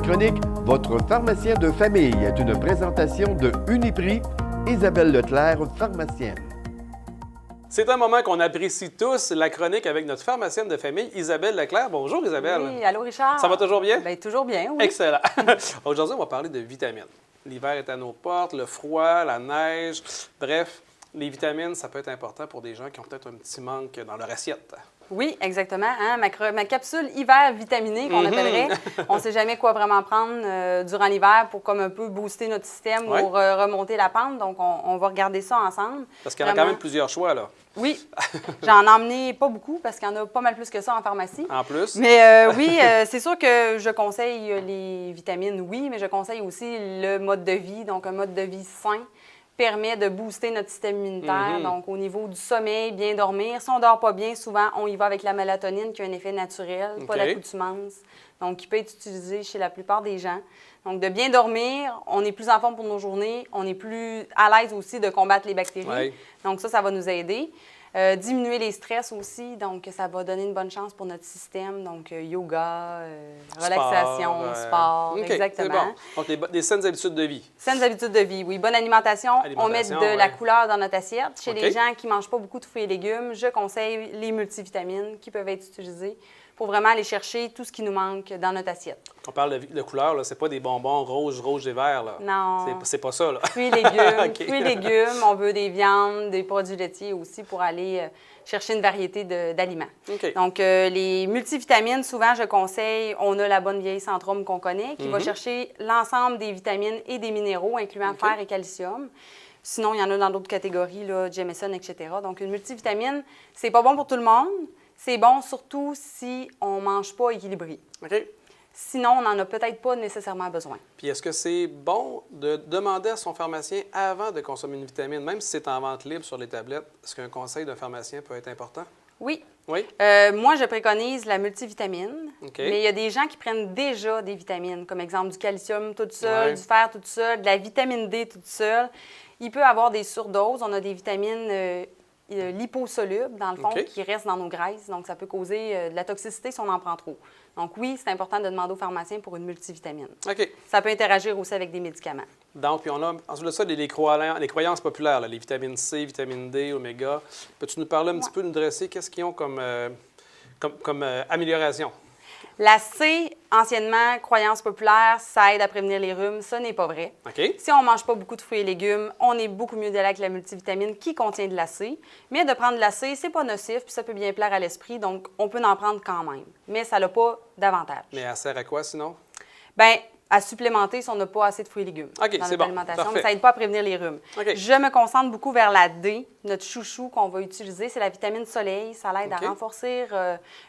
chronique Votre pharmacien de famille est une présentation de Uniprix, Isabelle Leclerc, pharmacienne. C'est un moment qu'on apprécie tous, la chronique avec notre pharmacienne de famille, Isabelle Leclerc. Bonjour Isabelle. Oui, allô Richard. Ça va toujours bien? Bien, toujours bien, oui. Excellent. Aujourd'hui, on va parler de vitamines. L'hiver est à nos portes, le froid, la neige, bref, les vitamines, ça peut être important pour des gens qui ont peut-être un petit manque dans leur assiette. Oui, exactement. Hein? Ma capsule hiver vitaminée, qu'on appellerait. On ne sait jamais quoi vraiment prendre durant l'hiver pour comme un peu booster notre système ou remonter la pente. Donc, on va regarder ça ensemble. Parce qu'il y en a quand même plusieurs choix, là. Oui. J'en ai emmené pas beaucoup parce qu'il y en a pas mal plus que ça en pharmacie. En plus? Mais oui, c'est sûr que je conseille les vitamines, oui, mais je conseille aussi le mode de vie. Donc, un mode de vie sain permet de booster notre système immunitaire. Donc, au niveau du sommeil, bien dormir. Si on ne dort pas bien, souvent, on y va avec la mélatonine qui a un effet naturel, pas l'accoutumance. Donc, qui peut être utilisé chez la plupart des gens. Donc, de bien dormir, on est plus en forme pour nos journées. On est plus à l'aise aussi de combattre les bactéries. Oui. Donc, ça va nous aider. Diminuer les stress aussi, donc ça va donner une bonne chance pour notre système. Donc, yoga, relaxation, sport, OK, exactement. C'est bon. Donc, des saines habitudes de vie. Saines habitudes de vie, oui. Bonne alimentation. On met de la couleur dans notre assiette. Chez les gens qui ne mangent pas beaucoup de fruits et légumes, je conseille les multivitamines qui peuvent être utilisées pour vraiment aller chercher tout ce qui nous manque dans notre assiette. Quand on parle de couleur, ce n'est pas des bonbons rouges et verts. Là. Non. C'est pas ça. Là. Fruits et légumes. Fruits et légumes, on veut des viandes, des produits laitiers aussi pour aller chercher une variété d'aliments. Donc, les multivitamines, souvent, je conseille, on a la bonne vieille Centrum qu'on connaît, qui va chercher l'ensemble des vitamines et des minéraux, incluant fer et calcium. Sinon, il y en a dans d'autres catégories, là, Jameson, etc. Donc, une multivitamine, c'est pas bon pour tout le monde. C'est bon surtout si on ne mange pas équilibré. Sinon, on n'en a peut-être pas nécessairement besoin. Puis est-ce que c'est bon de demander à son pharmacien avant de consommer une vitamine, même si c'est en vente libre sur les tablettes, est-ce qu'un conseil d'un pharmacien peut être important? Oui. Oui? Moi, je préconise la multivitamine, mais il y a des gens qui prennent déjà des vitamines, comme exemple du calcium toute seule, du fer toute seule, de la vitamine D toute seule. Il peut y avoir des surdoses. On a des vitamines liposolubles, dans le fond, qui restent dans nos graisses. Donc, ça peut causer de la toxicité si on en prend trop. Donc, oui, c'est important de demander au pharmacien pour une multivitamine. Ça peut interagir aussi avec des médicaments. Donc, puis on a ensuite de ça les croyances populaires, là, les vitamines C, vitamine D, oméga. Peux-tu nous parler un petit peu, nous dresser, qu'est-ce qu'ils ont comme amélioration? La C, anciennement, croyance populaire, ça aide à prévenir les rhumes. Ça n'est pas vrai. Si on ne mange pas beaucoup de fruits et légumes, on est beaucoup mieux d'aller avec la multivitamine qui contient de la C. Mais de prendre de la C, c'est pas nocif, puis ça peut bien plaire à l'esprit, donc on peut en prendre quand même. Mais ça n'a pas d'avantage. Mais elle sert à quoi sinon? Bien, à supplémenter si on n'a pas assez de fruits et légumes dans notre alimentation. Mais ça n'aide pas à prévenir les rhumes. Je me concentre beaucoup vers la D, notre chouchou qu'on va utiliser. C'est la vitamine soleil. Ça l'aide à renforcer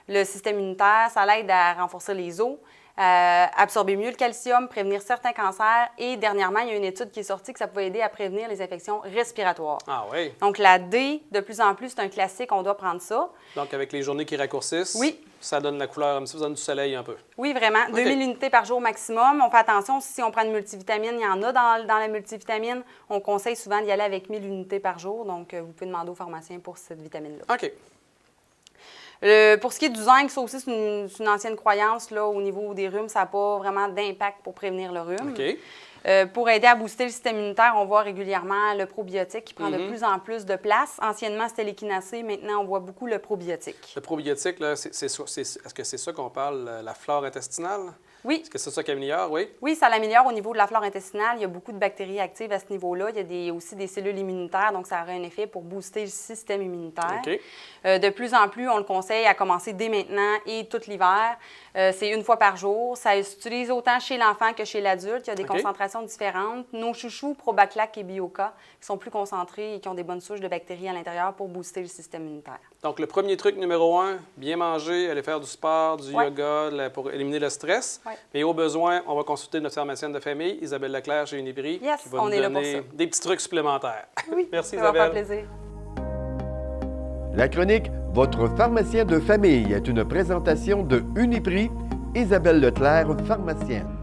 le système immunitaire. Ça l'aide à renforcer les os, absorber mieux le calcium, prévenir certains cancers. Et dernièrement, il y a une étude qui est sortie que ça pouvait aider à prévenir les infections respiratoires. Ah oui? Donc la D, de plus en plus, c'est un classique. On doit prendre ça. Donc avec les journées qui raccourcissent? Oui. Ça donne la couleur, même si vous avez du soleil un peu. Oui, vraiment. 2000 unités par jour maximum. On fait attention, si on prend une multivitamine, il y en a dans la multivitamine. On conseille souvent d'y aller avec 1000 unités par jour. Donc, vous pouvez demander au pharmacien pour cette vitamine-là. Pour ce qui est du zinc, ça aussi, c'est une ancienne croyance. Là, au niveau des rhumes, ça n'a pas vraiment d'impact pour prévenir le rhume. Pour aider à booster le système immunitaire, on voit régulièrement le probiotique qui prend de plus en plus de place. Anciennement, c'était l'échinacée. Maintenant, on voit beaucoup le probiotique. Le probiotique, est-ce que c'est ça qu'on parle, la flore intestinale? Oui. Est-ce que c'est ça qui améliore, oui? Oui, ça l'améliore au niveau de la flore intestinale. Il y a beaucoup de bactéries actives à ce niveau-là. Il y a aussi des cellules immunitaires, donc ça aurait un effet pour booster le système immunitaire. De plus en plus, on le conseille à commencer dès maintenant et tout l'hiver. C'est une fois par jour. Ça s'utilise autant chez l'enfant que chez l'adulte. Il y a des concentrations différentes. Nos chouchous, Probaclac et Bioca, qui sont plus concentrés et qui ont des bonnes souches de bactéries à l'intérieur pour booster le système immunitaire. Donc, le premier truc numéro 1, bien manger, aller faire du sport, du yoga pour éliminer le stress. Mais au besoin, on va consulter notre pharmacienne de famille, Isabelle Leclerc, chez Uniprix, qui va nous donner des petits trucs supplémentaires. Oui, merci ça Isabelle. va faire plaisir. La chronique Votre pharmacien de famille est une présentation de Uniprix, Isabelle Leclerc, pharmacienne.